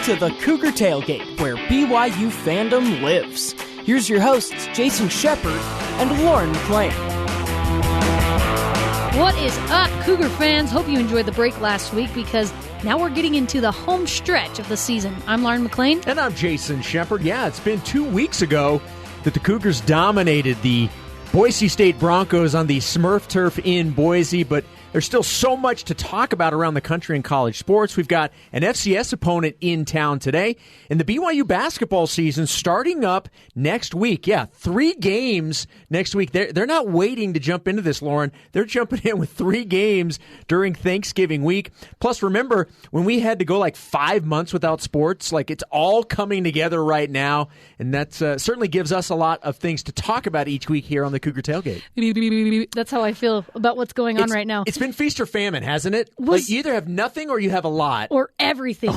to the Cougar Tailgate, where BYU fandom lives. Here's your hosts, Jason Shepard and Lauren McLean. What is up, Cougar fans? Hope you enjoyed the break last week because now we're getting into the home stretch of the season. I'm Lauren McLean. And I'm Jason Shepard. Yeah, it's been 2 weeks ago that the Cougars dominated the Boise State Broncos on the Smurf turf in Boise, but there's still so much to talk about around the country in college sports. We've got an FCS opponent in town today, and the BYU basketball season starting up next week. Yeah, 3 games next week. They're not waiting to jump into this, Lauren. They're jumping in with 3 games during Thanksgiving week. Plus, remember, when we had to go like 5 months without sports, like it's all coming together right now, and that certainly gives us a lot of things to talk about each week here on the Cougar Tailgate. That's how I feel about what's going on right now. It's been feast or famine, hasn't it? Like you either have nothing or you have a lot. Or everything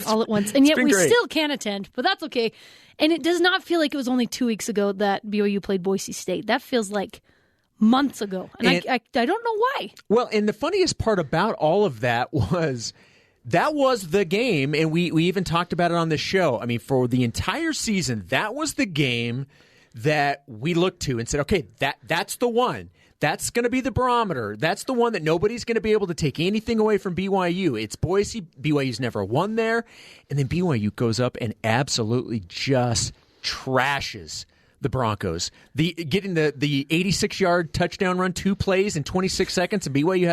all at once. And yet we still can't attend, but that's okay. And it does not feel like it was only 2 weeks ago that BYU played Boise State. That feels like months ago. And I don't know why. Well, and the funniest part about all of that was the game, and we even talked about it on the show. I mean, for the entire season, that was the game that we looked to and said, okay, that's the one. That's going to be the barometer. That's the one that nobody's going to be able to take anything away from BYU. It's Boise. BYU's never won there. And then BYU goes up and absolutely just trashes the Broncos. Getting the 86-yard touchdown run, 2 plays in 26 seconds, and BYU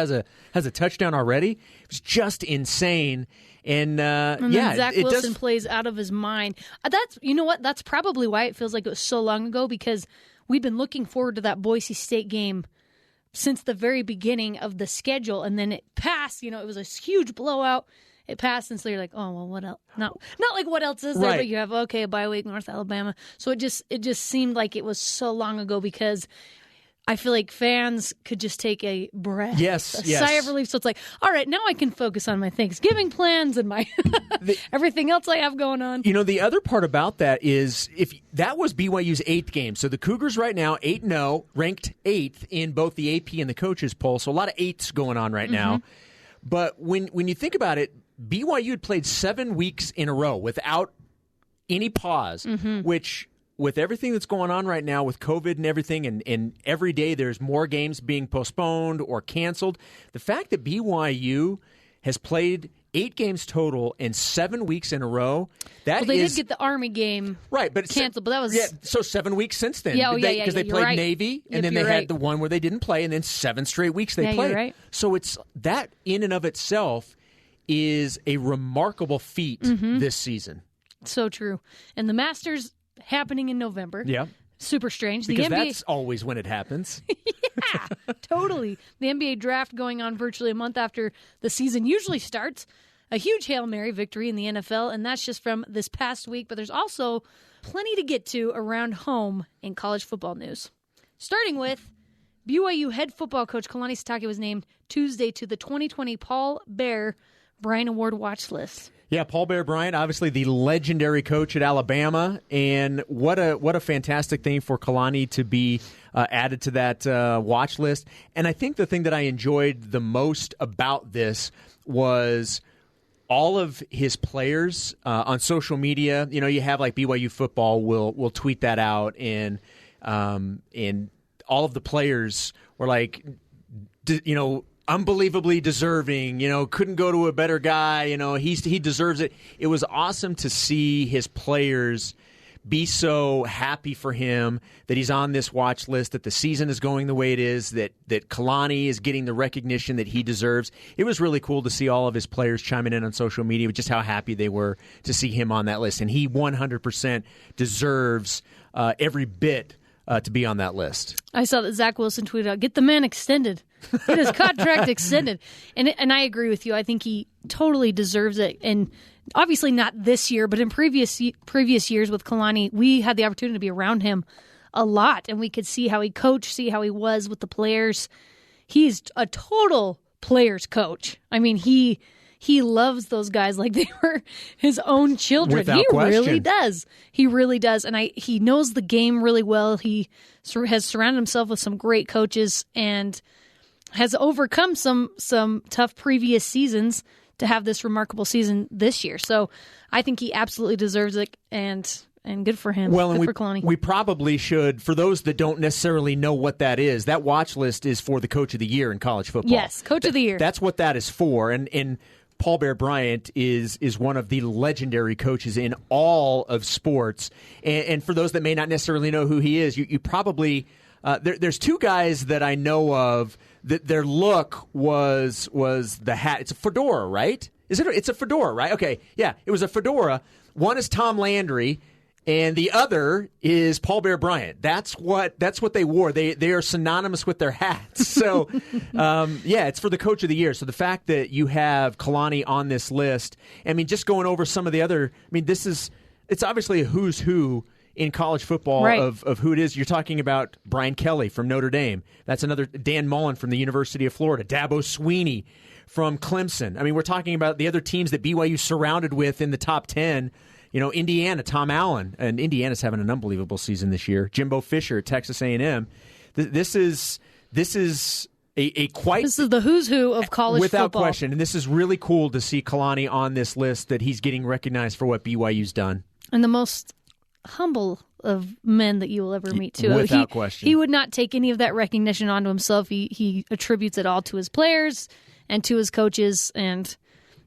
has a touchdown already. It was just insane. And then Zach Wilson plays out of his mind. You know what? That's probably why it feels like it was so long ago, because we've been looking forward to that Boise State game since the very beginning of the schedule, and then it passed. You know, it was a huge blowout. It passed, and so you're like, oh, well, what else? Not like what else is there, right. But you have, okay, a bye week, North Alabama. So it just seemed like it was so long ago, because I feel like fans could just take a breath, a sigh of relief. So it's like, all right, now I can focus on my Thanksgiving plans and my everything else I have going on. You know, the other part about that is if that was BYU's 8th game. So the Cougars right now, 8-0, ranked 8th in both the AP and the coaches poll. So a lot of 8s going on right now. But when you think about it, BYU had played 7 weeks in a row without any pause, which, with everything that's going on right now with COVID and everything, and every day there's more games being postponed or canceled, the fact that BYU has played 8 games total in 7 weeks in a row, they did get the Army game canceled, but that was... so 7 weeks since then. Because they played Navy, and then they had the one where they didn't play, and then 7 straight weeks they played. You're right. So it's that in and of itself is a remarkable feat this season. So true. And the Masters happening in November. Yeah. Super strange. Because that's always when it happens. Yeah, totally. The NBA draft going on virtually a month after the season usually starts. A huge Hail Mary victory in the NFL, and that's just from this past week. But there's also plenty to get to around home in college football news. Starting with BYU head football coach Kalani Sitake was named Tuesday to the 2020 Paul Bear Bryant Award watch list. Yeah, Paul Bear Bryant, obviously the legendary coach at Alabama, and what a fantastic thing for Kalani to be added to that watch list. And I think the thing that I enjoyed the most about this was all of his players on social media. You know, you have like BYU football will tweet that out, and all of the players were like, unbelievably deserving, couldn't go to a better guy, he deserves it. It was awesome to see his players be so happy for him that he's on this watch list, that the season is going the way it is, that Kalani is getting the recognition that he deserves. It was really cool to see all of his players chiming in on social media with just how happy they were to see him on that list. And he 100% deserves every bit to be on that list. I saw that Zach Wilson tweeted out, "Get the man extended. Get his contract extended." And I agree with you. I think he totally deserves it. And obviously not this year, but in previous years with Kalani, we had the opportunity to be around him a lot, and we could see how he coached, see how he was with the players. He's a total players coach. I mean, he loves those guys like they were his own children. Without question. Really does. He really does. And he knows the game really well. He has surrounded himself with some great coaches and has overcome some tough previous seasons to have this remarkable season this year. So I think he absolutely deserves it, and good for him. Well, and good for Kalani. We probably should, for those that don't necessarily know what that is, that watch list is for the Coach of the Year in college football. Yes, Coach of the Year. That's what that is for, and Paul Bear Bryant is one of the legendary coaches in all of sports. And for those that may not necessarily know who he is, you probably there's two guys that I know of that their look was the hat. It's a fedora, right? It's a fedora, right? Okay, yeah, it was a fedora. One is Tom Landry, and the other is Paul Bear Bryant. That's what they wore. They are synonymous with their hats. So, it's for the Coach of the Year. So the fact that you have Kalani on this list, I mean, just going over some of the other, I mean, it's obviously a who's who in college football right. of who it is. You're talking about Brian Kelly from Notre Dame. That's another. Dan Mullen from the University of Florida. Dabo Sweeney from Clemson. I mean, we're talking about the other teams that BYU surrounded with in the top 10. You know, Indiana, Tom Allen, and Indiana's having an unbelievable season this year. Jimbo Fisher, Texas A&M. This is the who's who of college without football. question. And this is really cool to see Kalani on this list, that he's getting recognized for what BYU's done. And the most humble of men that you will ever meet, too. Without question. He would not take any of that recognition onto himself. He attributes it all to his players and to his coaches, and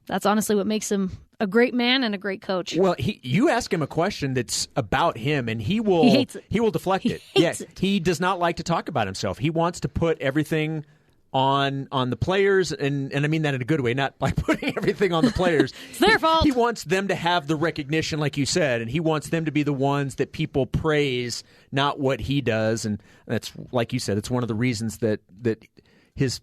that's honestly what makes him a great man and a great coach. Well, you ask him a question that's about him, and he hates it. He will deflect it. Hates it. He does not like to talk about himself. He wants to put everything on the players, and I mean that in a good way, not by putting everything on the players. It's their fault. He wants them to have the recognition, like you said, and he wants them to be the ones that people praise, not what he does. And that's, like you said, it's one of the reasons that his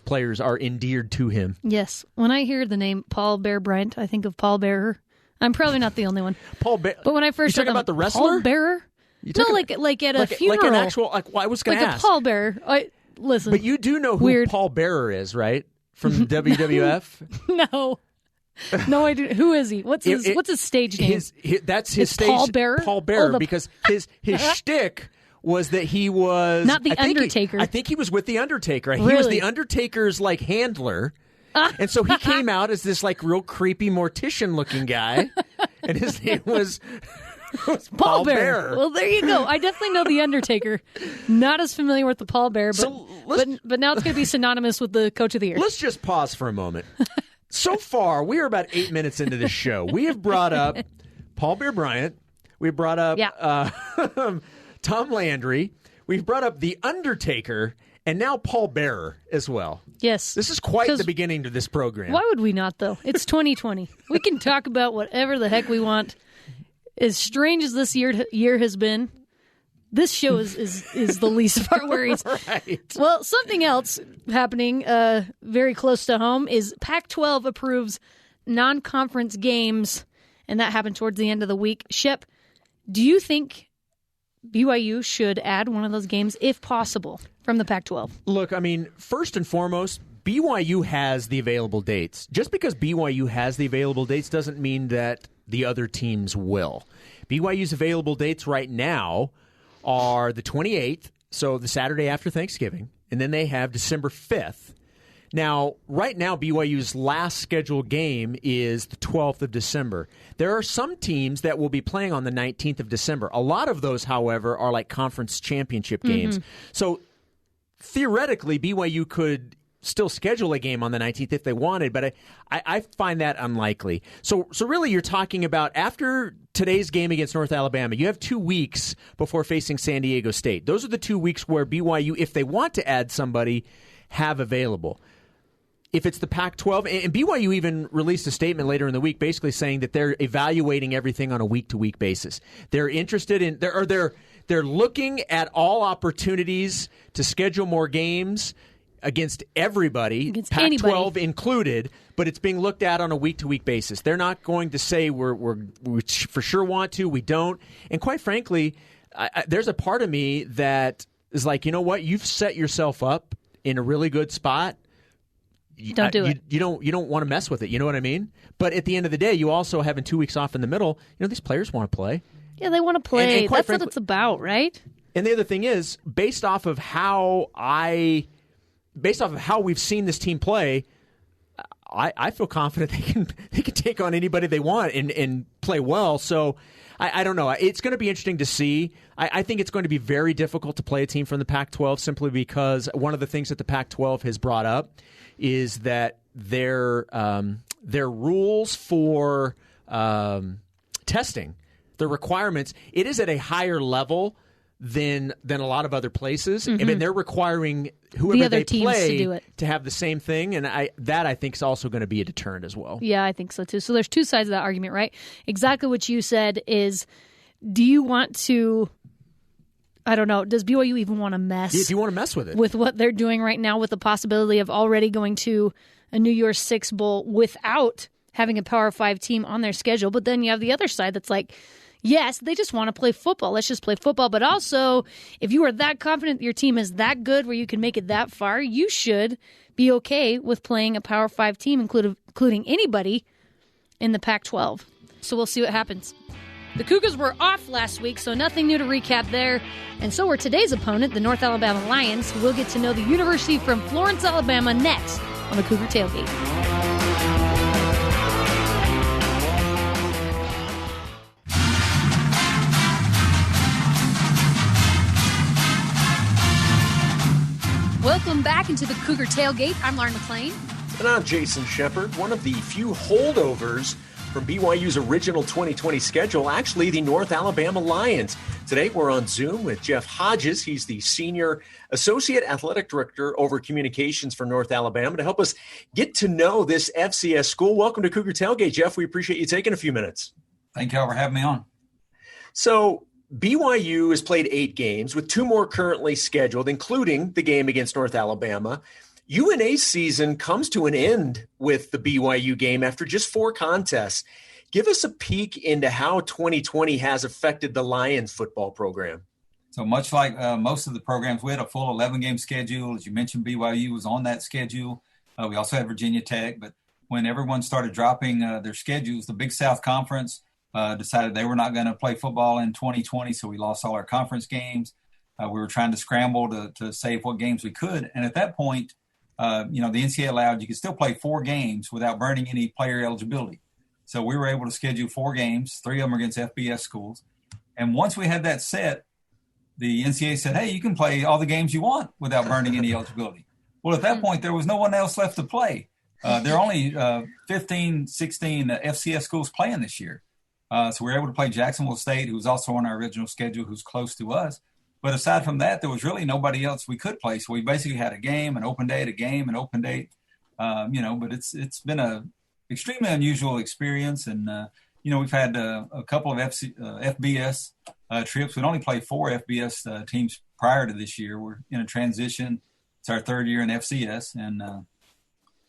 players are endeared to him. Yes. When I hear the name Paul Bear Bryant, I think of Paul Bearer. I'm probably not the only one. Paul Bear. But when I first you talking heard about the wrestler? Paul Bearer? No, like at a funeral. Like an actual, well, I was going to ask. Like a Paul Bearer. Listen. But you do know who weird. Paul Bearer is, right? From WWF? No, I do. Who is he? What's his stage name? That's his stage. Paul Bearer? Paul Bearer, because his shtick was that he was not the Undertaker. I think he was with the Undertaker. Really? He was the Undertaker's handler. And so he came out as this real creepy mortician looking guy, and his name was Paul Bearer. Well, there you go. I definitely know the Undertaker. Not as familiar with the Paul Bearer, but now it's going to be synonymous with the Coach of the Year. Let's just pause for a moment. So far, we are about 8 minutes into this show. We have brought up Paul Bear Bryant. We brought up Tom Landry. We've brought up the Undertaker. And now Paul Bearer as well. Yes. This is quite the beginning to this program. Why would we not, though? It's 2020. We can talk about whatever the heck we want. As strange as this year has been, this show is the least of our worries. Right. Well, something else happening very close to home is Pac-12 approves non-conference games, and that happened towards the end of the week. Shep, do you think BYU should add one of those games, if possible, from the Pac-12? Look, I mean, first and foremost, BYU has the available dates. Just because BYU has the available dates doesn't mean that the other teams will. BYU's available dates right now are the 28th, so the Saturday after Thanksgiving, and then they have December 5th. Now, right now, BYU's last scheduled game is the 12th of December. There are some teams that will be playing on the 19th of December. A lot of those, however, are like conference championship games. So, theoretically, BYU could still schedule a game on the 19th if they wanted, but I find that unlikely. So really, you're talking about after today's game against North Alabama, you have 2 weeks before facing San Diego State. Those are the 2 weeks where BYU, if they want to add somebody, have available. If it's the Pac-12, and BYU even released a statement later in the week basically saying that they're evaluating everything on a week-to-week basis. They're interested in, they're looking at all opportunities to schedule more games against everybody, against Pac-12 anybody included, but it's being looked at on a week-to-week basis. They're not going to say we for sure want to, we don't. And quite frankly, there's a part of me that is like, you know what? You've set yourself up in a really good spot. Don't do it. You don't want to mess with it. You know what I mean? But at the end of the day, you also having 2 weeks off in the middle. You know, these players want to play. Yeah, they want to play. And that's what it's about, right? And the other thing is, based off of how we've seen this team play, I feel confident they can take on anybody they want and play well. So I don't know. It's going to be interesting to see. I think it's going to be very difficult to play a team from the Pac-12 simply because one of the things that the Pac-12 has brought up is that their rules for testing, their requirements, it is at a higher level than a lot of other places. Mm-hmm. I mean, they're requiring whoever they play to have the same thing, and I think is also going to be a deterrent as well. Yeah, I think so too. So there's two sides of that argument, right? Exactly what you said is, do you want to? I don't know. Does BYU even want to mess? Do you want to mess with it? With what they're doing right now, with the possibility of already going to a New Year's Six Bowl without having a Power 5 team on their schedule? But then you have the other side that's like, yes, they just want to play football. Let's just play football. But also, if you are that confident that your team is that good where you can make it that far, you should be okay with playing a Power 5 team, including anybody in the Pac-12. So we'll see what happens. The Cougars were off last week, so nothing new to recap there. And so were today's opponent, the North Alabama Lions, who will get to know the University from Florence, Alabama next on the Cougar Tailgate. Welcome back into the Cougar Tailgate. I'm Lauren McLean. And I'm Jason Shepard, one of the few holdovers from BYU's original 2020 schedule, actually the North Alabama Lions. Today we're on Zoom with Jeff Hodges. He's the Senior Associate Athletic Director over Communications for North Alabama to help us get to know this FCS school. Welcome to Cougar Tailgate, Jeff. We appreciate you taking a few minutes. Thank you all for having me on. So BYU has played 8 games with 2 more currently scheduled, including the game against North Alabama. UNA's season comes to an end with the BYU game after just 4 contests. Give us a peek into how 2020 has affected the Lions football program. So much like most of the programs, we had a full 11-game schedule. As you mentioned, BYU was on that schedule. We also had Virginia Tech. But when everyone started dropping their schedules, the Big South Conference decided they were not going to play football in 2020, so we lost all our conference games. We were trying to scramble to save what games we could. And at that point, the NCAA allowed you could still play 4 games without burning any player eligibility. So we were able to schedule 4 games, 3 of them against FBS schools. And once we had that set, the NCAA said, hey, you can play all the games you want without burning any eligibility. Well, at that point, there was no one else left to play. There are only 15, 16 FCS schools playing this year. So we were able to play Jacksonville State, who was also on our original schedule, who's close to us. But aside from that, there was really nobody else we could play. So we basically had a game, an open date, a game, an open date. But it's been a extremely unusual experience. And, we've had a couple of FBS trips. We'd only played 4 FBS teams prior to this year. We're in a transition. It's our 3rd year in FCS. And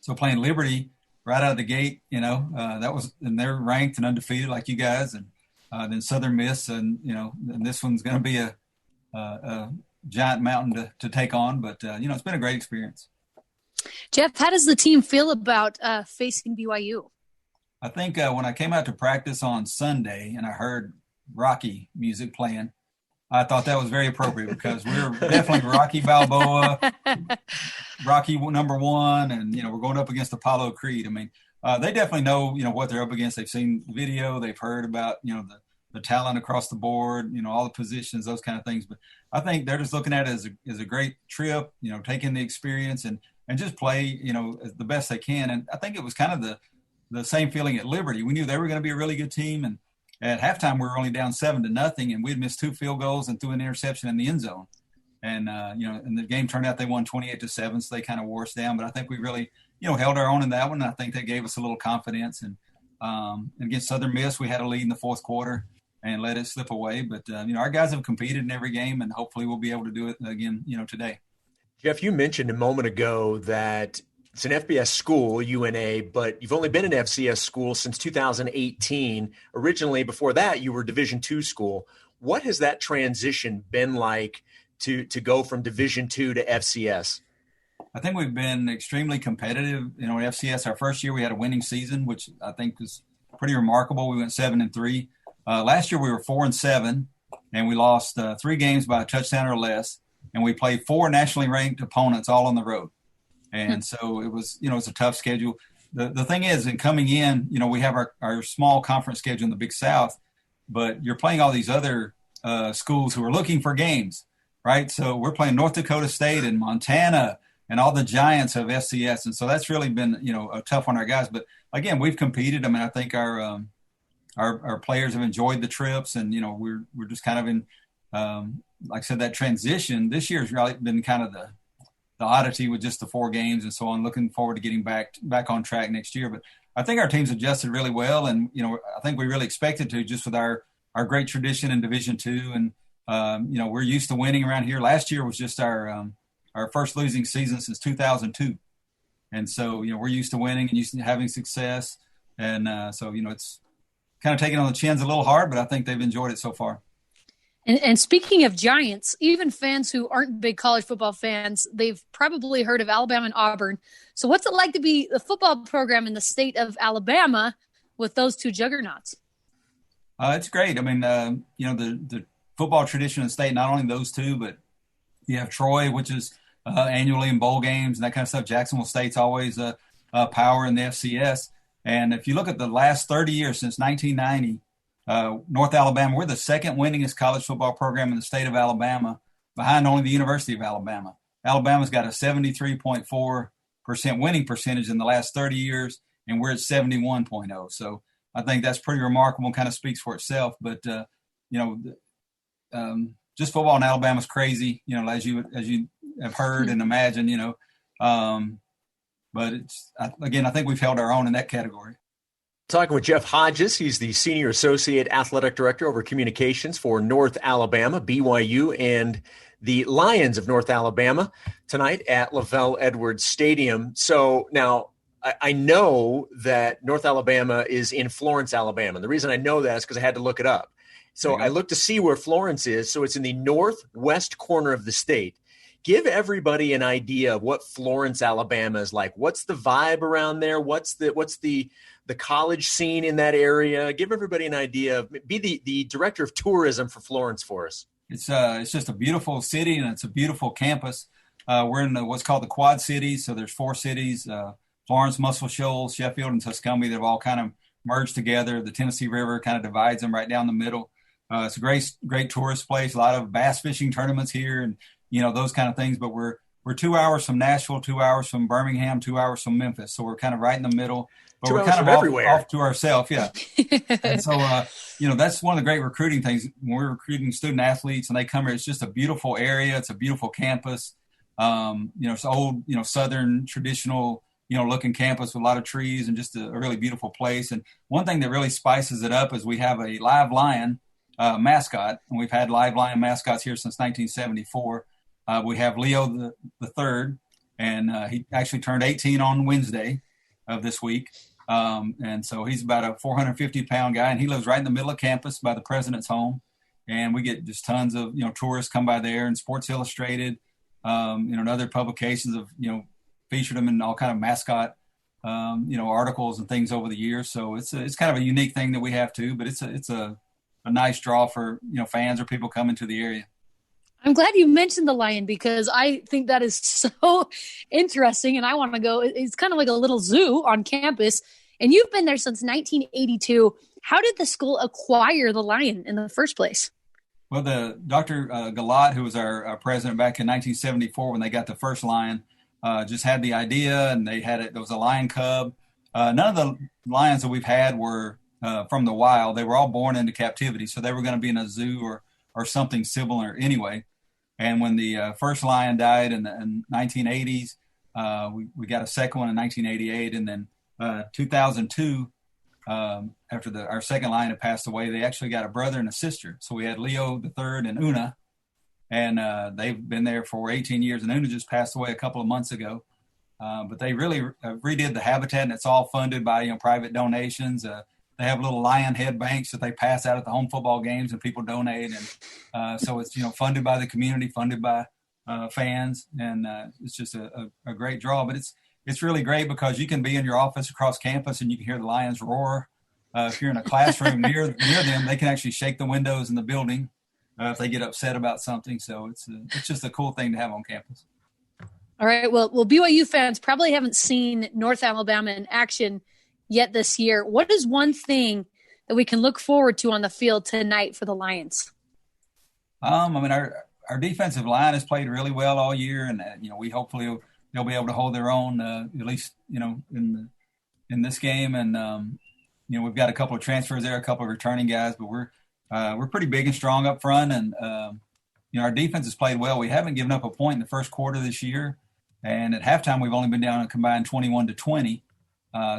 so playing Liberty right out of the gate, that was, and they're ranked and undefeated like you guys. And then Southern Miss, and this one's going to be a giant mountain to take on, but it's been a great experience. Jeff, how does the team feel about facing BYU? I think when I came out to practice on Sunday and I heard Rocky music playing, I thought that was very appropriate because we're definitely Rocky Balboa, Rocky #1, and we're going up against Apollo Creed. I mean, they definitely know what they're up against. They've seen the video, they've heard about the talent across the board, all the positions, those kind of things. But I think they're just looking at it as a great trip, taking the experience and just play, the best they can. And I think it was kind of the same feeling at Liberty. We knew they were going to be a really good team. And at halftime, we were only down 7-0, and we'd missed 2 field goals and threw an interception in the end zone. And, and the game turned out they won 28-7, so they kind of wore us down. But I think we really, held our own in that one. And I think that gave us a little confidence. And against Southern Miss, we had a lead in the 4th quarter and let it slip away. But, our guys have competed in every game, and hopefully we'll be able to do it again, today. Jeff, you mentioned a moment ago that it's an FBS school, UNA, but you've only been an FCS school since 2018. Originally, before that, you were Division II school. What has that transition been like to go from Division II to FCS? I think we've been extremely competitive. In FCS, our first year we had a winning season, which I think was pretty remarkable. We went 7-3. Last year we were 4-7, and we lost 3 games by a touchdown or less, and we played 4 nationally ranked opponents all on the road. And so it was, it was a tough schedule. the thing is, in coming in, we have our small conference schedule in the Big South, but you're playing all these other schools who are looking for games, right? So we're playing North Dakota State and Montana and all the giants of FCS. And so that's really been, a tough on our guys. But again, we've competed. I mean, I think our players have enjoyed the trips, and, we're just kind of in, like I said, that transition this year has really been kind of the oddity with just the 4 games and so on. Looking forward to getting back on track next year. But I think our team's adjusted really well. And, I think we really expected to, just with our great tradition in Division II. And, we're used to winning around here. Last year was just our first losing season since 2002. And so, we're used to winning and used to having success. And so, it's kind of taken on the chins a little hard, but I think they've enjoyed it so far. And speaking of giants, even fans who aren't big college football fans, they've probably heard of Alabama and Auburn. So what's it like to be the football program in the state of Alabama with those 2 juggernauts? It's great. I mean, the football tradition in the state, not only those 2, but you have Troy, which is annually in bowl games and that kind of stuff. Jacksonville State's always a power in the FCS. And if you look at the last 30 years since 1990, North Alabama, we're the second winningest college football program in the state of Alabama, behind only the University of Alabama. Alabama's got a 73.4% winning percentage in the last 30 years, and we're at 71.0. So I think that's pretty remarkable and kind of speaks for itself. But, just football in Alabama is crazy, as you have heard and imagined, but I think we've held our own in that category. Talking with Jeff Hodges. He's the Senior Associate Athletic Director over Communications for North Alabama, BYU, and the Lions of North Alabama tonight at Lavelle Edwards Stadium. So now I know that North Alabama is in Florence, Alabama. And the reason I know that is because I had to look it up. So I looked to see where Florence is. So it's in the northwest corner of the state. Give everybody an idea of what Florence, Alabama is like. What's the vibe around there? What's the college scene in that area? Give everybody an idea. Be the director of tourism for Florence for us. It's just a beautiful city, and it's a beautiful campus. We're in what's called the Quad Cities. So there's 4 cities, Florence, Muscle Shoals, Sheffield, and Tuscumbia. They've all kind of merged together. The Tennessee River kind of divides them right down the middle. It's a great tourist place. A lot of bass fishing tournaments here, and those kind of things. But we're 2 hours from Nashville, 2 hours from Birmingham, 2 hours from Memphis. So we're kind of right in the middle. But we're kind of off to ourselves, yeah. And so, that's one of the great recruiting things. When we're recruiting student athletes and they come here, it's just a beautiful area. It's a beautiful campus. It's old, Southern traditional, looking campus with a lot of trees and just a really beautiful place. And one thing that really spices it up is we have a live lion mascot, and we've had live lion mascots here since 1974. We have Leo the third, and he actually turned 18 on Wednesday of this week. And so he's about a 450-pound guy, and he lives right in the middle of campus by the president's home. And we get just tons of, tourists come by there, and Sports Illustrated, and other publications have, featured him in all kind of mascot, articles and things over the years. So it's kind of a unique thing that we have too, but it's a nice draw for, fans or people coming to the area. I'm glad you mentioned the lion because I think that is so interesting and I want to go. It's kind of like a little zoo on campus, and you've been there since 1982. How did the school acquire the lion in the first place? Well, the Dr. Galat, who was our president back in 1974 when they got the first lion, just had the idea, and they had it. There was a lion cub. None of the lions that we've had were from the wild. They were all born into captivity, so they were going to be in a zoo or something similar anyway. And when the first lion died in the 1980s, we got a second one in 1988, and then 2002, after our second lion had passed away, they actually got a brother and a sister. So we had Leo the third and Una, and they've been there for 18 years. And Una just passed away a couple of months ago. But they really redid the habitat, and it's all funded by private donations. They have little lion head banks that they pass out at the home football games, and people donate. And so it's funded by the community, funded by fans, and it's just a great draw. But it's really great because you can be in your office across campus and you can hear the lions roar. If you're in a classroom near them, they can actually shake the windows in the building if they get upset about something. So it's just a cool thing to have on campus. All right. Well, BYU fans probably haven't seen North Alabama in action yet this year. What is one thing that we can look forward to on the field tonight for the Lions? Our defensive line has played really well all year, and we hopefully they'll be able to hold their own at least in this game. And we've got a couple of transfers there, a couple of returning guys, but we're pretty big and strong up front, and our defense has played well. We haven't given up a point in the first quarter this year, and at halftime we've only been down a combined 21-20.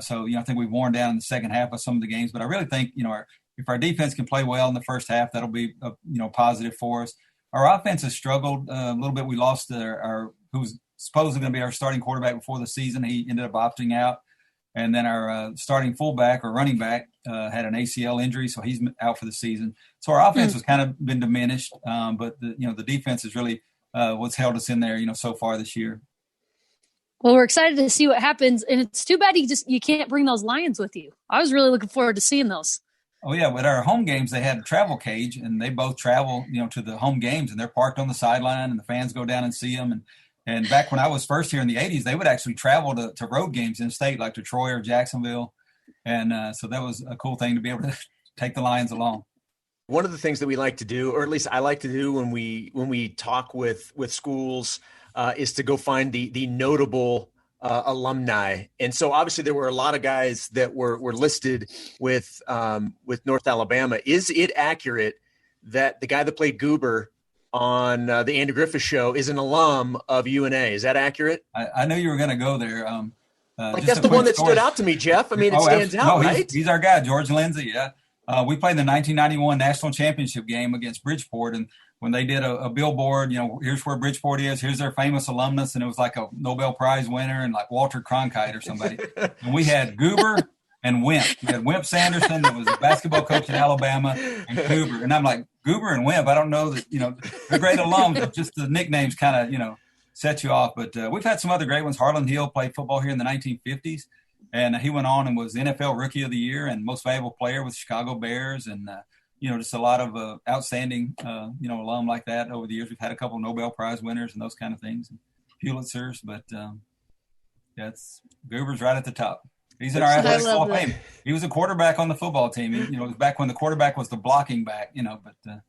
So I think we've worn down in the second half of some of the games, but I really think if our defense can play well in the first half, that'll be positive for us. Our offense has struggled a little bit. We lost our who's supposedly going to be our starting quarterback before the season. He ended up opting out, and then our starting fullback or running back had an ACL injury, so he's out for the season. So our offense has kind of been diminished, but the defense is really what's held us in there so far this year. Well, we're excited to see what happens, and it's too bad you can't bring those Lions with you. I was really looking forward to seeing those. Oh, yeah. With our home games, they had a travel cage, and they both travel, to the home games, and they're parked on the sideline, and the fans go down and see them. And back when I was first here in the 80s, they would actually travel to road games in state, like to Troy or Jacksonville. And so that was a cool thing to be able to take the Lions along. One of the things that we like to do, or at least I like to do when we talk with schools, is to go find the notable alumni. And so obviously there were a lot of guys that were listed with North Alabama. Is it accurate that the guy that played Goober on the Andy Griffith Show is an alum of UNA? Is that accurate? I know you were going to go there. That's the one that stood out to me, Jeff. I mean, it stands out, right? He's our guy, George Lindsay. Yeah. We played the 1991 National Championship game against Bridgeport, and when they did a billboard, here's where Bridgeport is, here's their famous alumnus, and it was like a Nobel Prize winner and like Walter Cronkite or somebody. And we had Goober and Wimp. We had Wimp Sanderson, that was a basketball coach in Alabama, and Goober. And I'm like, Goober and Wimp, I don't know that, they're great alums, but just the nicknames kind of, set you off. But we've had some other great ones. Harlan Hill played football here in the 1950s, and he went on and was NFL Rookie of the Year and Most Valuable Player with Chicago Bears, and just a lot of outstanding, alum like that over the years. We've had a couple of Nobel Prize winners and those kind of things, and Pulitzers, but it's Goober's right at the top. He's in our athletic hall of fame. He was a quarterback on the football team. It was back when the quarterback was the blocking back, but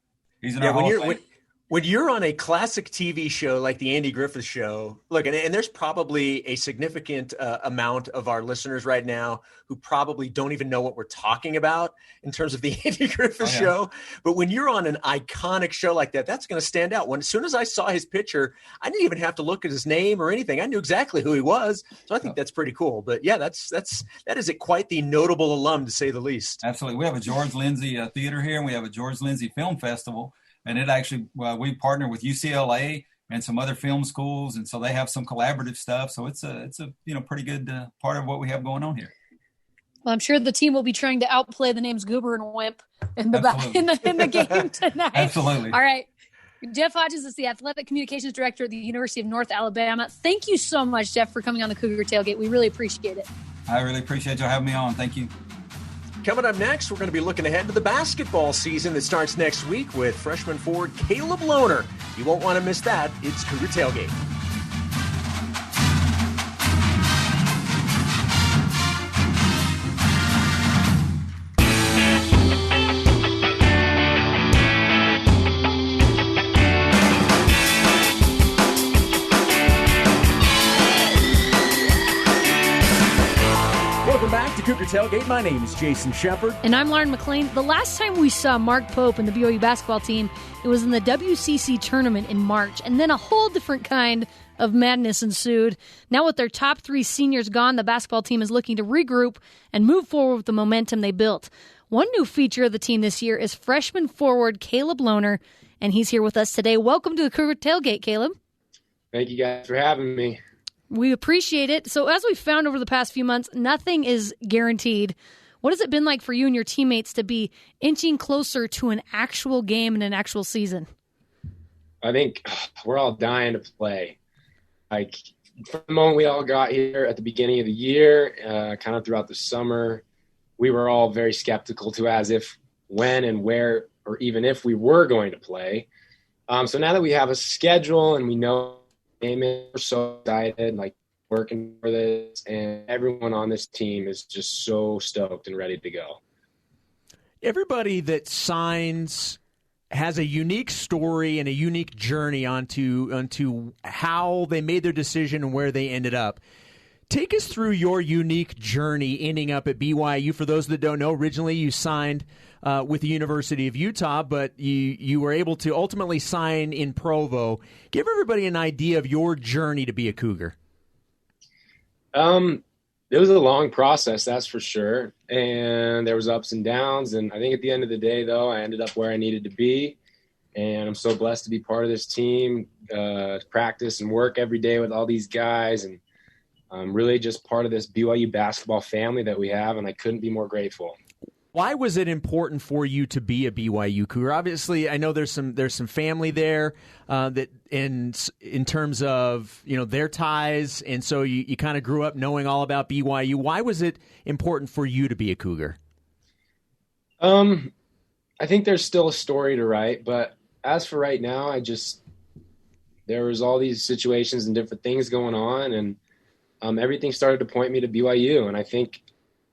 he's in our hall of fame. When you're on a classic TV show like the Andy Griffith Show, look, and there's probably a significant amount of our listeners right now who probably don't even know what we're talking about in terms of the Andy Griffith Show. But when you're on an iconic show like that, that's going to stand out. As soon as I saw his picture, I didn't even have to look at his name or anything. I knew exactly who he was. So I think that's pretty cool. But yeah, that is quite the notable alum, to say the least. Absolutely. We have a George Lindsay theater here, and we have a George Lindsay Film Festival. And it actually, we partner with UCLA and some other film schools, and so they have some collaborative stuff. So it's a pretty good part of what we have going on here. Well, I'm sure the team will be trying to outplay the names Goober and Wimp in the game tonight. Absolutely. All right. Jeff Hodges is the Athletic Communications Director at the University of North Alabama. Thank you so much, Jeff, for coming on the Cougar Tailgate. We really appreciate it. I really appreciate you having me on. Thank you. Coming up next, we're going to be looking ahead to the basketball season that starts next week with freshman forward Caleb Lohner. You won't want to miss that. It's Cougar Tailgate. Cougar Tailgate. My name is Jason Shepard. And I'm Lauren McLean. The last time we saw Mark Pope and the BYU basketball team, it was in the WCC tournament in March, and then a whole different kind of madness ensued. Now with their top three seniors gone, the basketball team is looking to regroup and move forward with the momentum they built. One new feature of the team this year is freshman forward Caleb Lohner, and he's here with us today. Welcome to the Cougar Tailgate, Caleb. Thank you guys for having me. We appreciate it. So as we've found over the past few months, nothing is guaranteed. What has it been like for you and your teammates to be inching closer to an actual game and an actual season? I think we're all dying to play. Like, from the moment we all got here at the beginning of the year, kind of throughout the summer, we were all very skeptical to as if when and where or even if we were going to play. So now that we have a schedule and we know came in, we're so excited, like working for this, and everyone on this team is just so stoked and ready to go. Everybody that signs has a unique story and a unique journey onto how they made their decision and where they ended up. Take us through your unique journey ending up at BYU. For those that don't know, originally you signed with the University of Utah, but you were able to ultimately sign in Provo. Give everybody an idea of your journey to be a Cougar. It was a long process, that's for sure. And there was ups and downs. And I think at the end of the day, though, I ended up where I needed to be. And I'm so blessed to be part of this team, to practice and work every day with all these guys. And I'm really just part of this BYU basketball family that we have. And I couldn't be more grateful. Why was it important for you to be a BYU Cougar? Obviously, I know there's some family there that in terms of their ties, and so you kind of grew up knowing all about BYU. Why was it important for you to be a Cougar? I think there's still a story to write, but as for right now, there was all these situations and different things going on, and everything started to point me to BYU, and I think.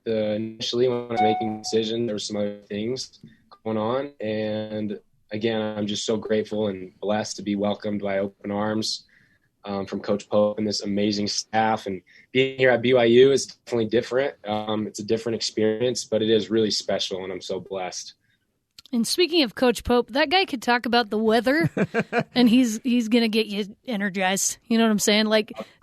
Initially, when I was making a decision, there were some other things going on. And again, I'm just so grateful and blessed to be welcomed by open arms from Coach Pope and this amazing staff. And being here at BYU is definitely different. It's a different experience, but it is really special, and I'm so blessed. And speaking of Coach Pope, that guy could talk about the weather, and he's going to get you energized. You know what I'm saying?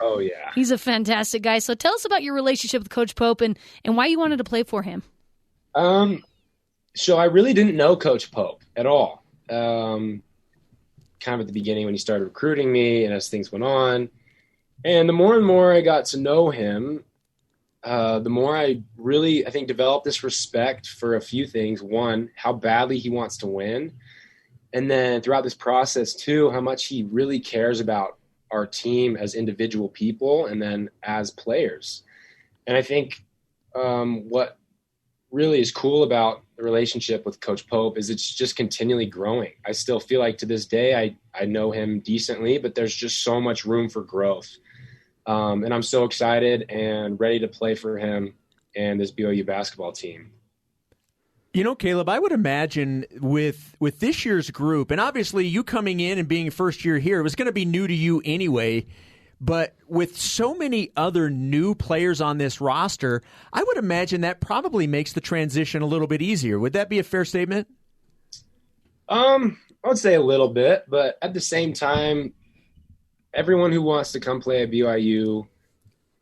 Oh, yeah. He's a fantastic guy. So tell us about your relationship with Coach Pope and why you wanted to play for him. So I really didn't know Coach Pope at all. Kind of at the beginning when he started recruiting me and as things went on. And the more and more I got to know him, the more I really, I think, developed this respect for a few things. One, how badly he wants to win. And then throughout this process, too, how much he really cares about our team as individual people and then as players. And I think what really is cool about the relationship with Coach Pope is it's just continually growing. I still feel like to this day I know him decently, but there's just so much room for growth. And I'm so excited and ready to play for him and this BYU basketball team. Caleb, I would imagine with this year's group, and obviously you coming in and being first year here, it was going to be new to you anyway, but with so many other new players on this roster, I would imagine that probably makes the transition a little bit easier. Would that be a fair statement? I would say a little bit, but at the same time, everyone who wants to come play at BYU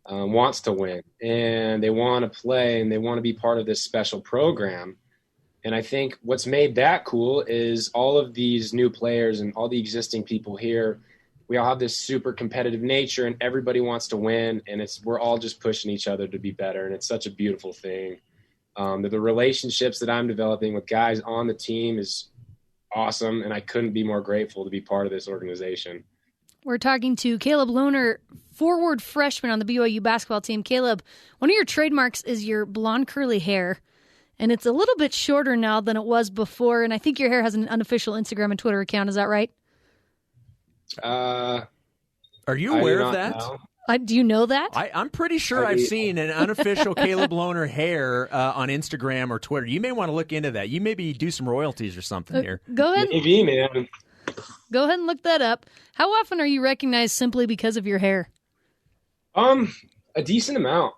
wants to win, and they want to play, and they want to be part of this special program. And I think what's made that cool is all of these new players and all the existing people here, we all have this super competitive nature, and everybody wants to win, and we're all just pushing each other to be better, and it's such a beautiful thing. The relationships that I'm developing with guys on the team is awesome, and I couldn't be more grateful to be part of this organization. We're talking to Caleb Lohner, forward freshman on the BYU basketball team. Caleb, one of your trademarks is your blonde curly hair, and it's a little bit shorter now than it was before, and I think your hair has an unofficial Instagram and Twitter account. Is that right? Are you aware of that? Do you know that? I'm pretty sure I've seen an unofficial Caleb Lohner hair on Instagram or Twitter. You may want to look into that. You maybe do some royalties or something here. Go ahead. Maybe, man. Go ahead and look that up. How often are you recognized simply because of your hair? A decent amount.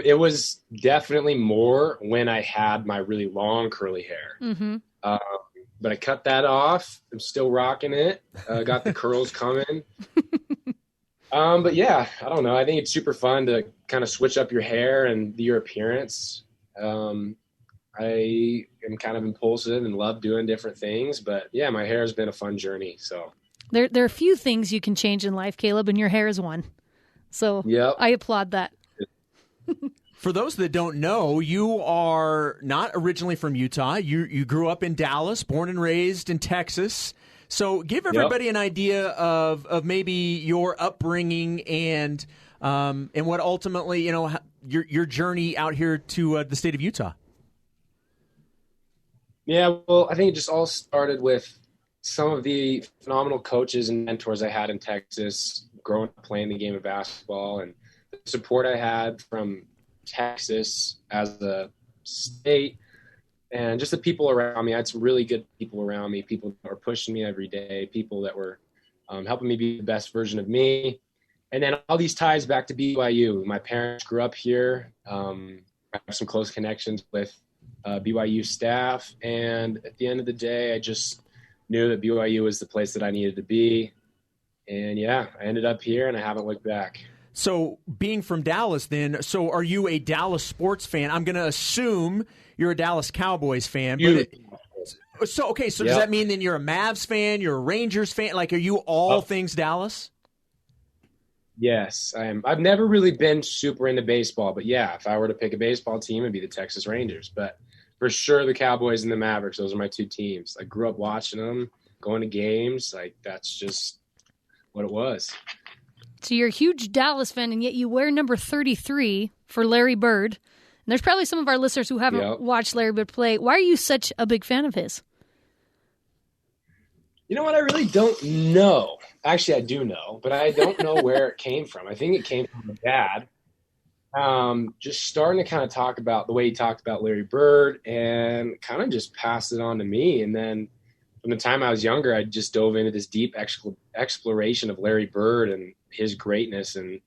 It was definitely more when I had my really long curly hair. Mm-hmm. But I cut that off. I'm still rocking it. Got the curls coming. But yeah, I don't know. I think it's super fun to kind of switch up your hair and your appearance. I am kind of impulsive and love doing different things, but yeah, my hair has been a fun journey. So there are a few things you can change in life, Caleb, and your hair is one. So yep. I applaud that. For those that don't know, you are not originally from Utah. You grew up in Dallas, born and raised in Texas. So give everybody an idea of maybe your upbringing and what ultimately, your journey out here to the state of Utah. Yeah, well, I think it just all started with some of the phenomenal coaches and mentors I had in Texas growing up playing the game of basketball, and the support I had from Texas as a state, and just the people around me. I had some really good people around me, people that were pushing me every day, people that were helping me be the best version of me. And then all these ties back to BYU. My parents grew up here. I have some close connections with BYU staff. And at the end of the day, I just knew that BYU was the place that I needed to be. And yeah, I ended up here and I haven't looked back. So being from Dallas then, so are you a Dallas sports fan? I'm going to assume you're a Dallas Cowboys fan. So Yep. does that mean then you're a Mavs fan, you're a Rangers fan? Like, are you all things Dallas? Yes, I am. I've never really been super into baseball, but yeah, if I were to pick a baseball team, it'd be the Texas Rangers. But for sure, the Cowboys and the Mavericks, those are my two teams. I grew up watching them, going to games. Like, that's just what it was. So you're a huge Dallas fan, and yet you wear number 33 for Larry Bird. And there's probably some of our listeners who haven't watched Larry Bird play. Why are you such a big fan of his? You know what? I really don't know. Actually, I do know, but I don't know where it came from. I think it came from my dad. Just starting to kind of talk about the way he talked about Larry Bird and kind of just passed it on to me. And then from the time I was younger, I just dove into this deep exploration of Larry Bird and his greatness and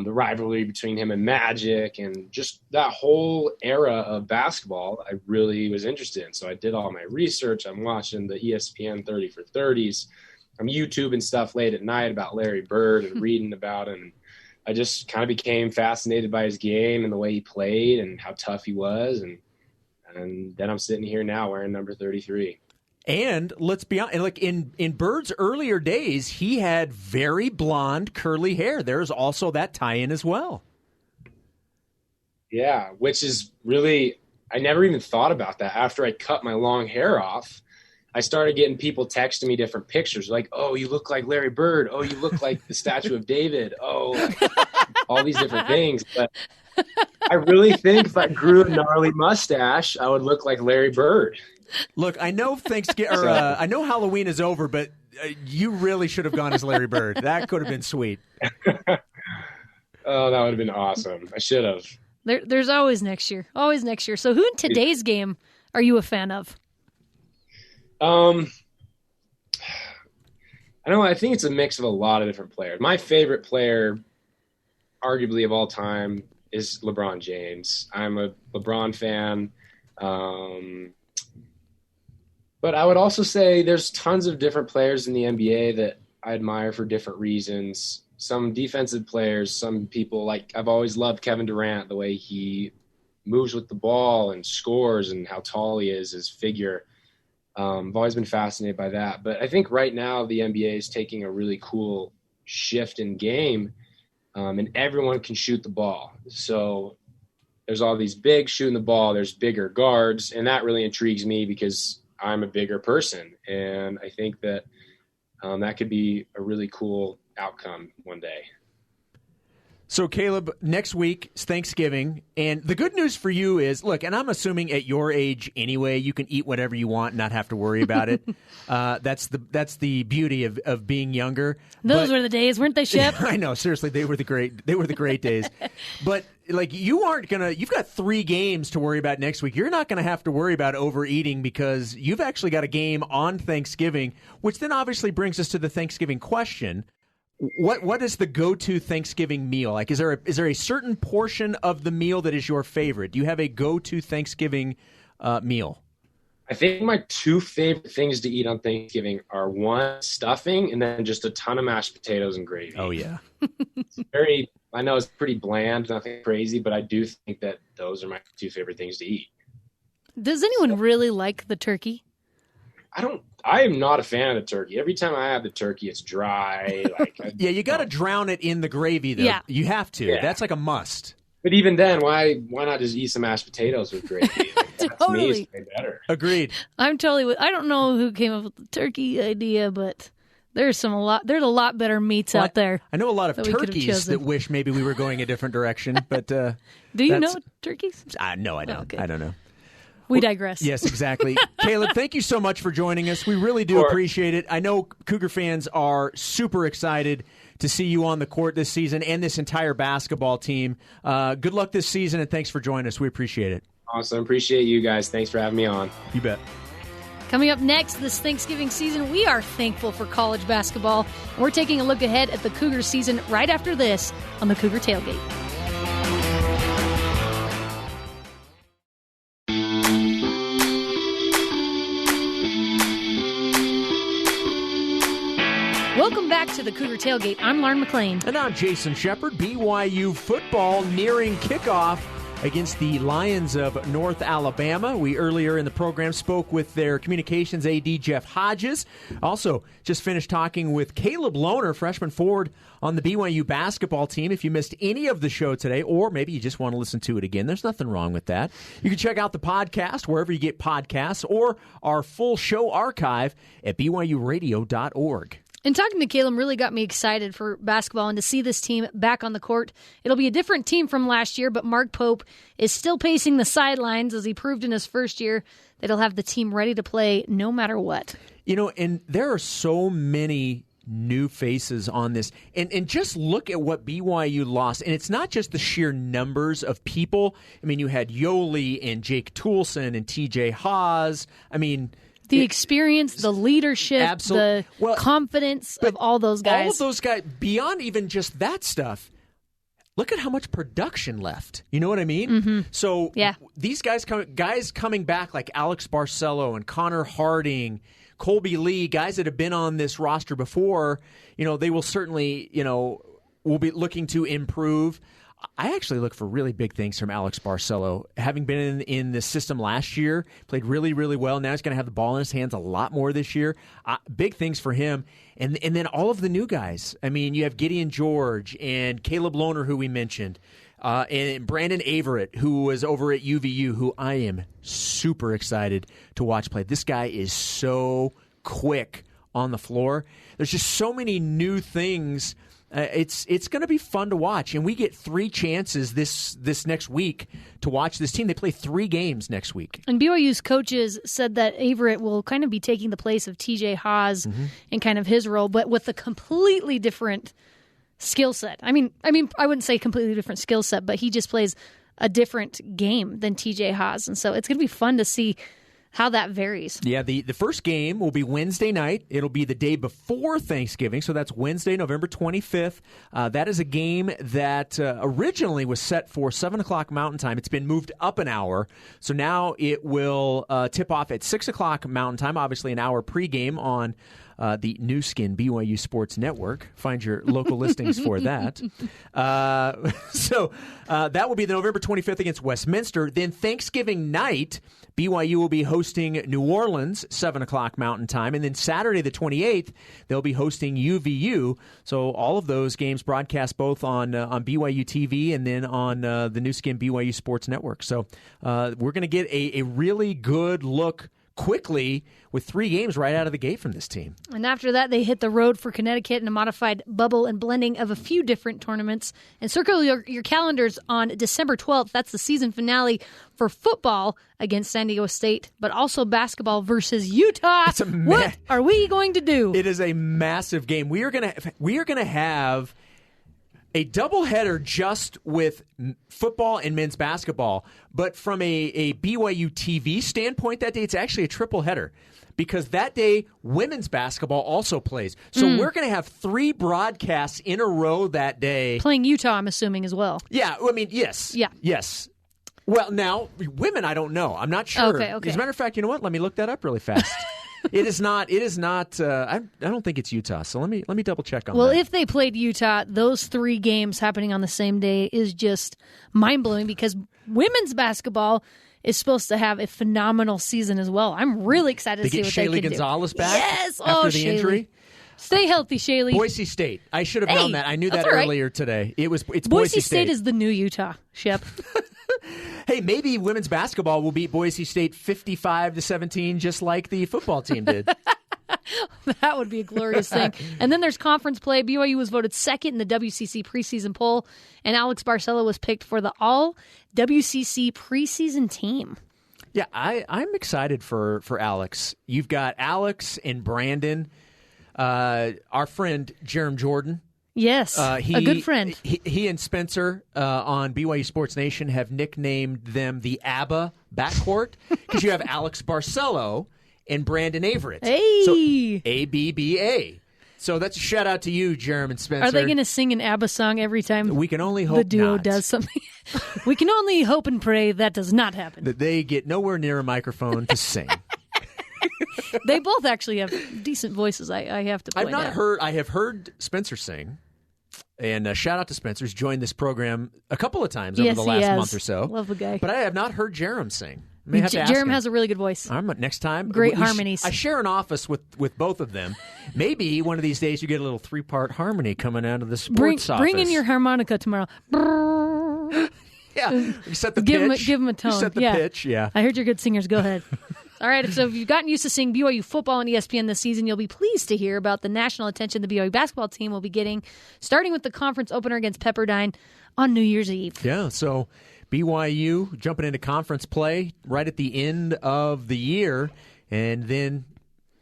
the rivalry between him and Magic and just that whole era of basketball I really was interested in. So I did all my research. I'm watching the ESPN 30 for 30s. I'm YouTubing stuff late at night about Larry Bird and reading about him. I just kind of became fascinated by his game and the way he played and how tough he was. And then I'm sitting here now wearing number 33. And let's be honest, like in Bird's earlier days, he had very blonde, curly hair. There's also that tie-in as well. Yeah, which is really, I never even thought about that. After I cut my long hair off, I started getting people texting me different pictures like, oh, you look like Larry Bird. Oh, you look like the Statue of David. Oh, like, all these different things. But I really think if I grew a gnarly mustache, I would look like Larry Bird. Look, I know I know Halloween is over, but you really should have gone as Larry Bird. That could have been sweet. Oh, that would have been awesome. I should have. There's always next year. Always next year. So who in today's game are you a fan of? I think it's a mix of a lot of different players. My favorite player, arguably of all time, is LeBron James. I'm a LeBron fan. But I would also say there's tons of different players in the NBA that I admire for different reasons. Some defensive players, some people, like I've always loved Kevin Durant, the way he moves with the ball and scores and how tall he is, his figure. I've always been fascinated by that. But I think right now the NBA is taking a really cool shift in game, and everyone can shoot the ball. So there's all these bigs shooting the ball. There's bigger guards, and that really intrigues me because I'm a bigger person, and I think that that could be a really cool outcome one day. So, Caleb, next week is Thanksgiving, and the good news for you is, look, and I'm assuming at your age anyway, you can eat whatever you want and not have to worry about it. That's the beauty of being younger. Those were the days, weren't they, Shep? I know, seriously, they were the great days. But like you've got 3 games to worry about next week. You're not gonna have to worry about overeating because you've actually got a game on Thanksgiving, which then obviously brings us to the Thanksgiving question. What is the go-to Thanksgiving meal? Like, is there a certain portion of the meal that is your favorite? Do you have a go-to Thanksgiving meal? I think my 2 favorite things to eat on Thanksgiving are, one, stuffing, and then just a ton of mashed potatoes and gravy. Oh yeah. I know it's pretty bland, nothing crazy, but I do think that those are my 2 favorite things to eat. Does anyone really like the turkey? I am not a fan of the turkey. Every time I have the turkey, it's dry. Yeah, you got to drown it in the gravy, though. Yeah. You have to. Yeah. That's like a must. But even then, why not just eat some mashed potatoes with gravy? To me, it's way better. Agreed. I don't know who came up with the turkey idea, but there's a lot better meats out there. I know a lot of turkeys that wish maybe we were going a different direction, but do you know turkeys? No, I don't. Okay. I don't know. We digress. Yes, exactly. Caleb, thank you so much for joining us. We really do appreciate it. I know Cougar fans are super excited to see you on the court this season and this entire basketball team. Good luck this season, and thanks for joining us. We appreciate it. Awesome. Appreciate you guys. Thanks for having me on. You bet. Coming up next this Thanksgiving season, we are thankful for college basketball. We're taking a look ahead at the Cougar season right after this on the Cougar Tailgate. Welcome back to the Cougar Tailgate. I'm Lauren McLean. And I'm Jason Shepard. BYU football nearing kickoff against the Lions of North Alabama. We earlier in the program spoke with their communications AD, Jeff Hodges. Also, just finished talking with Caleb Lohner, freshman forward on the BYU basketball team. If you missed any of the show today, or maybe you just want to listen to it again, there's nothing wrong with that. You can check out the podcast wherever you get podcasts or our full show archive at BYUradio.org. And talking to Caleb really got me excited for basketball and to see this team back on the court. It'll be a different team from last year, but Mark Pope is still pacing the sidelines as he proved in his first year that he'll have the team ready to play no matter what. You know, and there are so many new faces on this. And just look at what BYU lost. And it's not just the sheer numbers of people. I mean, you had Yoli and Jake Toulson and TJ Haas. I mean, the experience, the leadership, absolutely. The confidence of all those guys. All of those guys, beyond even just that stuff, look at how much production left. You know what I mean? Mm-hmm. So these guys coming back like Alex Barcelo and Connor Harding, Colby Lee, guys that have been on this roster before, you know, they will certainly, you know, will be looking to improve. I actually look for really big things from Alex Barcelo. Having been in the system last year, played really, really well. Now he's going to have the ball in his hands a lot more this year. Big things for him. And then all of the new guys. I mean, you have Gideon George and Caleb Lohner, who we mentioned, and Brandon Averett, who was over at UVU, who I am super excited to watch play. This guy is so quick on the floor. There's just so many new things. It's going to be fun to watch, and we get 3 chances this next week to watch this team. They play 3 games next week. And BYU's coaches said that Averett will kind of be taking the place of TJ Haas in kind of his role, but with a completely different skill set. I mean, I wouldn't say completely different skill set, but he just plays a different game than TJ Haas, and so it's going to be fun to see how that varies. Yeah, the first game will be Wednesday night. It'll be the day before Thanksgiving, so that's Wednesday, November 25th. That is a game that originally was set for 7 o'clock Mountain Time. It's been moved up an hour, so now it will tip off at 6 o'clock Mountain Time, obviously an hour pregame on the new skin BYU Sports Network. Find your local listings for that. So that will be the November 25th against Westminster. Then Thanksgiving night, BYU will be hosting New Orleans, 7 o'clock Mountain Time. And then Saturday the 28th, they'll be hosting UVU. So all of those games broadcast both on BYUtv and then on the new skin BYU Sports Network. So we're going to get a really good look quickly with 3 games right out of the gate from this team. And after that, they hit the road for Connecticut in a modified bubble and blending of a few different tournaments. And circle your calendars on December 12th. That's the season finale for football against San Diego State, but also basketball versus Utah. What are we going to do? It is a massive game. We are going to have a doubleheader just with football and men's basketball, but from a BYU TV standpoint that day, it's actually a triple header because that day women's basketball also plays. So we're going to have 3 broadcasts in a row that day. Playing Utah, I'm assuming, as well. Yeah, I mean, yes. Yeah. Yes. Well, now, women, I don't know. I'm not sure. Okay. As a matter of fact, you know what? Let me look that up really fast. It is not. I don't think it's Utah. So let me double check on that. Well, if they played Utah, those 3 games happening on the same day is just mind blowing because women's basketball is supposed to have a phenomenal season as well. I'm really excited to see what they can do. Get Shaylee Gonzalez back. Yes, after the injury. Stay healthy, Shaylee. Boise State. I should have known that. I knew that earlier today. It's Boise State is the new Utah, Shep. Hey, maybe women's basketball will beat Boise State 55-17, just like the football team did. That would be a glorious thing. And then there's conference play. BYU was voted second in the WCC preseason poll, and Alex Barcelo was picked for the all-WCC preseason team. Yeah, I'm excited for Alex. You've got Alex and Brandon, our friend Jerem Jordan. Yes, a good friend. He and Spencer on BYU Sports Nation have nicknamed them the ABBA backcourt because you have Alex Barcelo and Brandon Averett. Hey! So, ABBA. So that's a shout out to you, Jerem and Spencer. Are they going to sing an ABBA song every time we can only hope the duo not. does something? We can only hope and pray that does not happen. That they get nowhere near a microphone to sing. They both actually have decent voices, I have to point out. I have heard Spencer sing. And shout out to Spencer. He's joined this program a couple of times over the last month or so. Love the guy. But I have not heard Jerem sing. I may have to ask him. Jerem has a really good voice. Next time. Great harmonies. I share an office with both of them. Maybe one of these days you get a little 3-part harmony coming out of the sports office. Bring in your harmonica tomorrow. Yeah. You set the pitch. Give him a tone. You set the pitch, yeah. I heard you're good singers. Go ahead. All right, so if you've gotten used to seeing BYU football on ESPN this season, you'll be pleased to hear about the national attention the BYU basketball team will be getting, starting with the conference opener against Pepperdine on New Year's Eve. Yeah, so BYU jumping into conference play right at the end of the year, and then,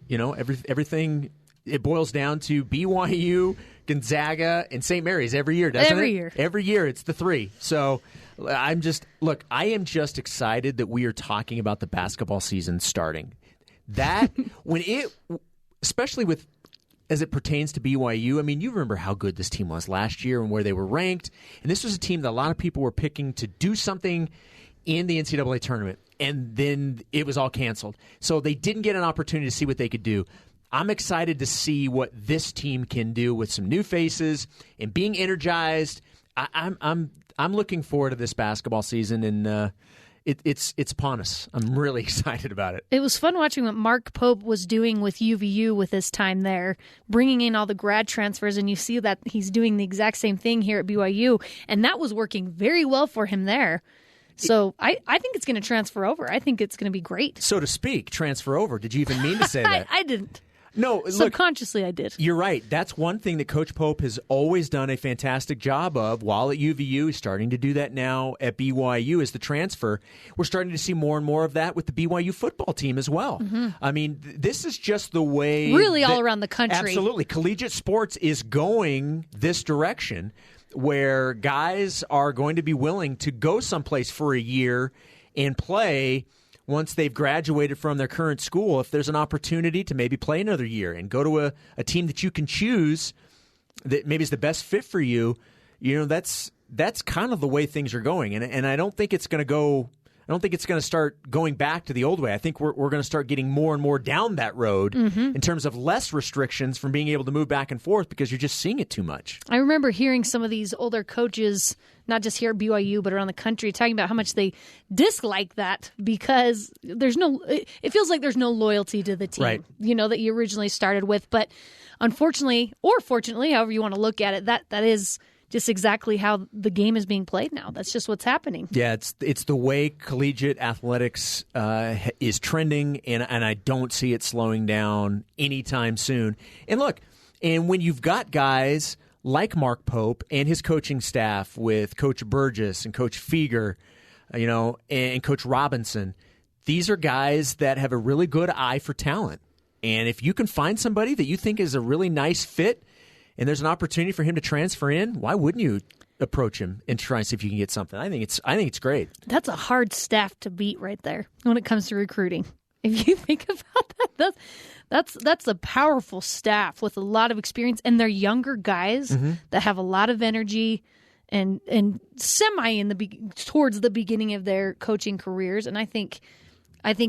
everything, it boils down to BYU, Gonzaga, and St. Mary's every year, doesn't it? Every year. Every year, it's the three. So I am just excited that we are talking about the basketball season starting. That, especially as it pertains to BYU, I mean, you remember how good this team was last year and where they were ranked. And this was a team that a lot of people were picking to do something in the NCAA tournament. And then it was all canceled. So they didn't get an opportunity to see what they could do. I'm excited to see what this team can do with some new faces and being energized. I'm looking forward to this basketball season, and it's upon us. I'm really excited about it. It was fun watching what Mark Pope was doing with UVU with his time there, bringing in all the grad transfers, and you see that he's doing the exact same thing here at BYU, and that was working very well for him there. So I think it's going to transfer over. I think it's going to be great. So to speak, transfer over. Did you even mean to say that? I didn't. No, subconsciously I did. You're right. That's one thing that Coach Pope has always done a fantastic job of. While at UVU, he's starting to do that now at BYU as the transfer. We're starting to see more and more of that with the BYU football team as well. Mm-hmm. I mean, this is just the way... Really all around the country. Absolutely. Collegiate sports is going this direction where guys are going to be willing to go someplace for a year and play... Once they've graduated from their current school, if there's an opportunity to maybe play another year and go to a team that you can choose that maybe is the best fit for you, that's kind of the way things are going. And I don't think it's going to go. I don't think it's going to start going back to the old way. I think we're going to start getting more and more down that road in terms of less restrictions from being able to move back and forth because you're just seeing it too much. I remember hearing some of these older coaches, not just here at BYU, but around the country, talking about how much they dislike that because it feels like there's no loyalty to the team, right, that you originally started with. But unfortunately, or fortunately, however you want to look at it, that is just exactly how the game is being played now. That's just what's happening. Yeah, it's the way collegiate athletics is trending, and I don't see it slowing down anytime soon. And look, when you've got guys like Mark Pope and his coaching staff with Coach Burgess and Coach Feger, and Coach Robinson, these are guys that have a really good eye for talent. And if you can find somebody that you think is a really nice fit, and there's an opportunity for him to transfer in, why wouldn't you approach him and try and see if you can get something? I think it's great. That's a hard staff to beat right there when it comes to recruiting. If you think about that, that's a powerful staff with a lot of experience, and they're younger guys that have a lot of energy and semi towards the beginning of their coaching careers. And I think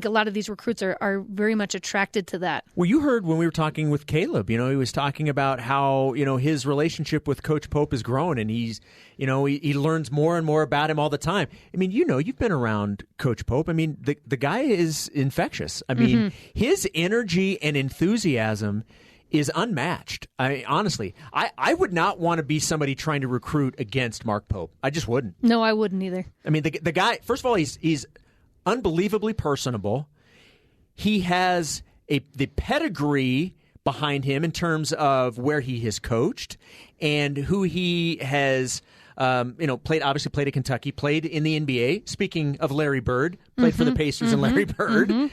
a lot of these recruits are very much attracted to that. Well, you heard when we were talking with Caleb, he was talking about how, his relationship with Coach Pope has grown, and he's, he learns more and more about him all the time. I mean, you've been around Coach Pope. I mean, the guy is infectious. I mean, his energy and enthusiasm is unmatched. I mean, honestly, I would not want to be somebody trying to recruit against Mark Pope. I just wouldn't. No, I wouldn't either. I mean, the guy, first of all, he's unbelievably personable. He has the pedigree behind him in terms of where he has coached and who he has Played at Kentucky, played in the NBA. Speaking of Larry Bird, played for the Pacers and Larry Bird.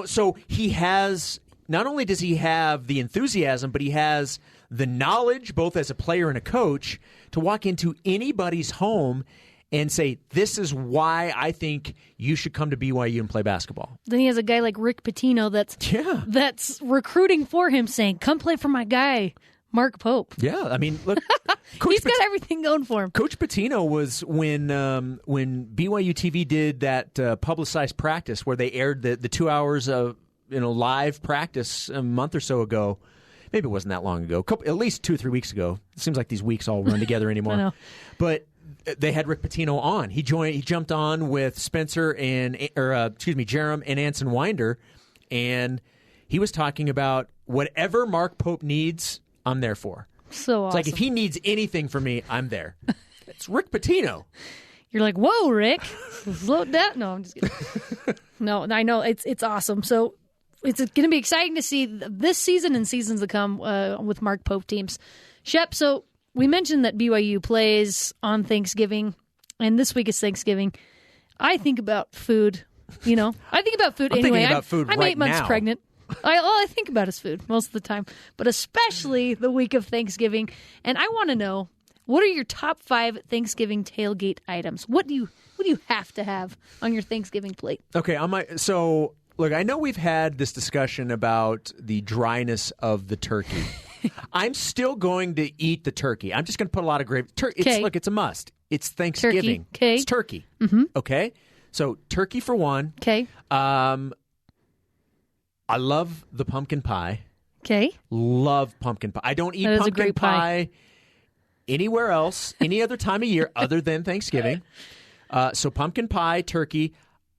So he has, not only does he have the enthusiasm, but he has the knowledge, both as a player and a coach, to walk into anybody's home and say, this is why I think you should come to BYU and play basketball. Then he has a guy like Rick Pitino that's recruiting for him, saying, come play for my guy, Mark Pope. Yeah, I mean, look. He's got everything going for him. Coach Pitino was when BYUtv did that publicized practice where they aired the 2 hours of live practice a month or so ago. Maybe it wasn't that long ago. At least 2 or 3 weeks ago. It seems like these weeks all run together anymore. I know. But they had Rick Pitino on. He jumped on with Spencer Jerem and Anson Winder, and he was talking about whatever Mark Pope needs, I'm there for. So awesome. It's like if he needs anything from me, I'm there. It's Rick Pitino. You're like, whoa, Rick, slow down. No, I'm just kidding. No, I know it's awesome. So it's going to be exciting to see this season and seasons to come with Mark Pope teams. Shep, so we mentioned that BYU plays on Thanksgiving, and this week is Thanksgiving. I think about food. I think about food I'm anyway. Thinking about food I'm right 8 months now. pregnant. All I think about is food most of the time, but especially the week of Thanksgiving. And I want to know, what are your top 5 Thanksgiving tailgate items? What do you have to have on your Thanksgiving plate? Okay, so look, I know we've had this discussion about the dryness of the turkey. I'm still going to eat the turkey. I'm just going to put a lot of gravy. Look, it's a must. It's Thanksgiving. Turkey. Okay. It's turkey. Okay? So turkey for one. Okay. I love the pumpkin pie. Okay. Love pumpkin pie. I don't eat That is a pumpkin great pie anywhere else, any other time of year other than Thanksgiving. So pumpkin pie, turkey,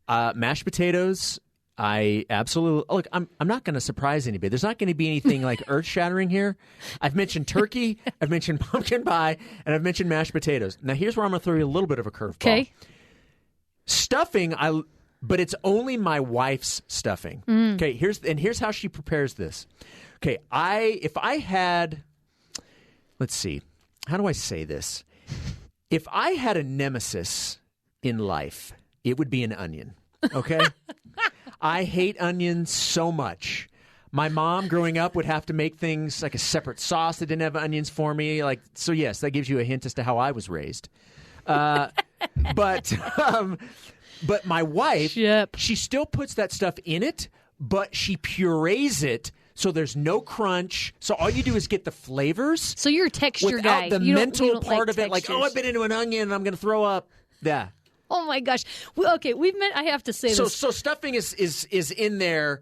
mashed potatoes. I absolutely look. I'm not going to surprise anybody. There's not going to be anything like earth-shattering here. I've mentioned turkey, I've mentioned pumpkin pie, and I've mentioned mashed potatoes. Now here's where I'm going to throw you a little bit of a curveball. Okay. Stuffing, but it's only my wife's stuffing. Okay. Here's how she prepares this. Okay. If I had, let's see, how do I say this? If I had a nemesis in life, it would be an onion. Okay. I hate onions so much. My mom, growing up, would have to make things like a separate sauce that didn't have onions for me. So yes, that gives you a hint as to how I was raised. But my wife, Yep. she still puts that stuff in it, but she purees it so there's no crunch. So all you do is get the flavors. So you're a texture without guy. the You mental don't part like of it. Like, textures. I've been into an onion and I'm going to throw up. Yeah. Oh my gosh. Okay, I have to say this. So stuffing is in there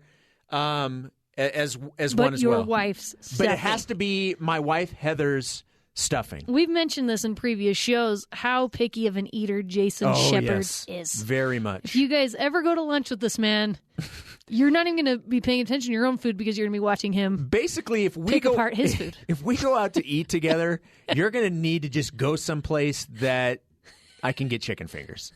as one as well. But your wife's stuffing. But it has to be my wife Heather's stuffing. We've mentioned this in previous shows, how picky of an eater Jason Shepard is. Very much. If you guys ever go to lunch with this man, you're not even going to be paying attention to your own food because you're going to be watching him basically pick apart his food. If we go out to eat together, you're going to need to just go someplace that I can get chicken fingers.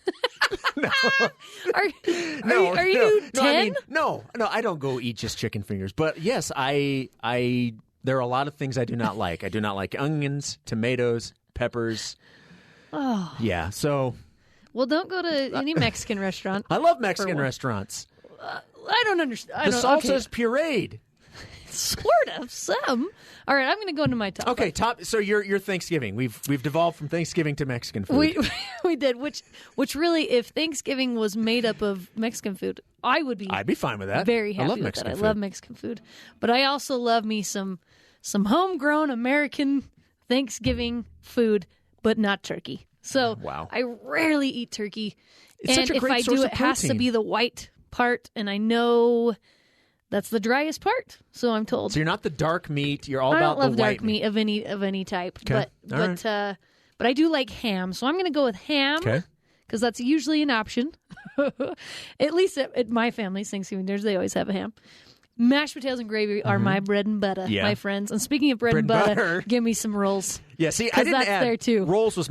Are you 10? I mean, no, I don't go eat just chicken fingers. But yes, I there are a lot of things I do not like. I do not like onions, tomatoes, peppers. Oh. Yeah, so. Well, don't go to any Mexican restaurant. I love Mexican restaurants. I don't understand. The salsa's pureed. Sort of, some. All right, I'm going to go into my top. Okay, five. So your Thanksgiving. We've devolved from Thanksgiving to Mexican food. We did, which really, if Thanksgiving was made up of Mexican food, I'd be fine with that. Very happy I love with Mexican that. food. I love Mexican food, but I also love me some homegrown American Thanksgiving food, but not turkey. So wow. I rarely eat turkey, It's and such a if great I source do, of it has to protein. be the white part, and I know that's the driest part. So I'm told. So you're not the dark meat. You're all I about don't love the white dark meat of any type, Okay. but I do like ham. So I'm going to go with ham because that's usually an option. At least at my family's Thanksgiving dinners, they always have a ham. Mashed potatoes and gravy are my bread and butter, my friends. And speaking of bread and butter, give me some rolls. Yeah, see, I didn't that's add there too. Rolls is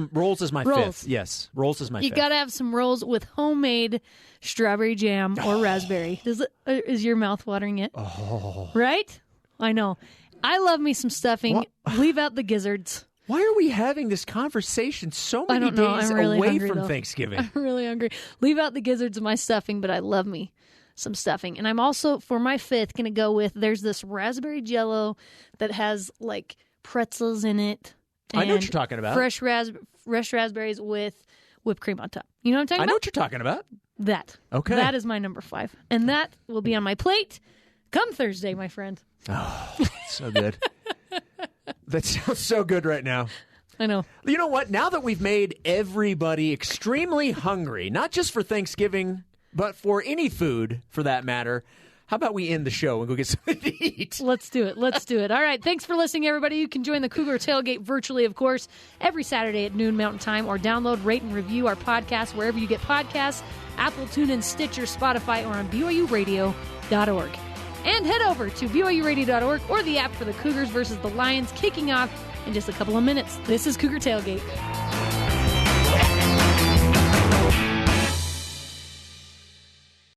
my Rolls. fifth. Yes, rolls is my You fifth. got to have some rolls with homemade strawberry jam or raspberry. Is your mouth watering yet? Oh, right. I know. I love me some stuffing. What? Leave out the gizzards. Why are we having this conversation so I many don't know. days I'm really away hungry, from though. Thanksgiving? I'm really hungry. Leave out the gizzards of my stuffing, but I love me some stuffing. And I'm also, for my 5th, going to go with, there's this raspberry Jell-O that has like pretzels in it. I know what you're talking about. Fresh raspberries with whipped cream on top. You know what I'm talking I about? know what you're talking about. That. Okay. That is my number 5. And that will be on my plate come Thursday, my friend. Oh, so good. That sounds so good right now. I know. You know what? Now that we've made everybody extremely hungry, not just for Thanksgiving, but for any food for that matter, how about we end the show and go get something to eat? Let's do it. Let's do it. All right. Thanks for listening, everybody. You can join the Cougar Tailgate virtually, of course, every Saturday at noon Mountain Time, or download, rate, and review our podcast wherever you get podcasts, Apple, TuneIn, Stitcher, Spotify, or on BYUradio.org. And head over to BYUradio.org or the app for the Cougars versus the Lions kicking off in just a couple of minutes. This is Cougar Tailgate.